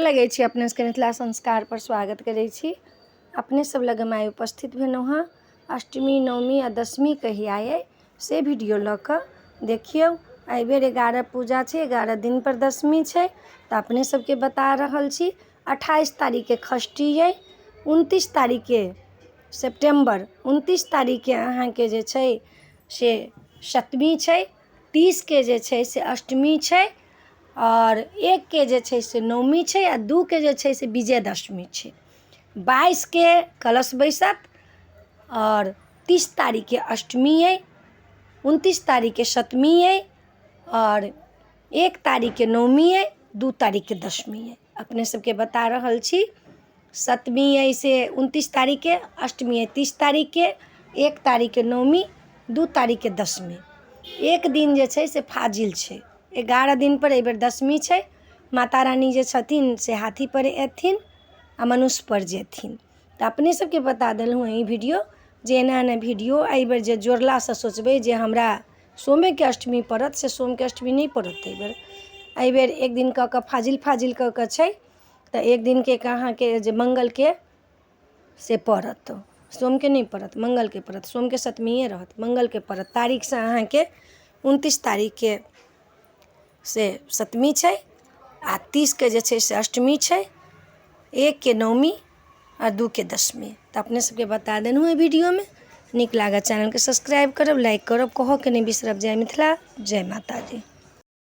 लगै छी अपने सबके मिथिला संस्कार पर स्वागत करै छी। अपने सब लग हम आइ उपस्थित भेलहुँ हँ अष्टमी नवमी आ दशमी कहिया अइ से वीडियो लऽ कऽ। देखियौ एहि बेर 11 पूजा छै, 11 दिन पर दशमी छै तऽ अपने सबके बता रहल छी। 28 तारीखके षष्ठी अइ, 29 तारीखके सेप्टेम्बर, 29 तारीखके अहाँके जे छै से सप्तमी छै, 30 के जे छै से अष्टमी छै और 1 के जे छै से नवमी छै आ 2 के जे छै से विजयदशमी छै। 22 के कलश बैसत और 30 तारीख के अष्टमी अइ, 29 तारीख के सप्तमी अइ और 1 तारीख के नवमी अइ, 2 तारीख के दशमी अइ। अपने सबके बता रहल छी। सप्तमी अइ से 29 तारीख के, अष्टमी अइ 30 तारीख के, 1 तारीख के नवमी, 2 तारीख के दशमी। एक दिन जे छै से फाजिल छै। 11 दिन पर एहि बेर दशमी छै। माता रानी जे छथिन से हाथी पर एथिन आ मनुष्य पर जेथिन। तऽ अपने सबके बता देलहुँ ई वीडियो जे एना एना वीडियो एहि बेर जे जोड़लासँ सोचबै जे हमरा सोमेके अष्टमी पड़त से सोमके अष्टमी नहीं पड़त। एहि बेर एक दिन कऽ कऽ फाजिल कऽ कऽ छै तऽ एक दिन के अहाँके जे मंगलके से पड़त, सोमके नहीं पड़त, मंगलके पड़त। सोमके सप्तमिए रहत, मंगलके पड़त। तारीखसँ अहाँके 29 तारीख के से सप्तमी छै आ 30 के जे छै से अष्टमी छै, 1 के नवमी और 2 के दशमी। तऽ अपने सबके बता देलहुँ एहि वीडियोमे। नीक लागत चैनलके सब्सक्राइब करब, लाइक करब, कहऽ के नहीं बिसरब। जय मिथिला, जय माता दी।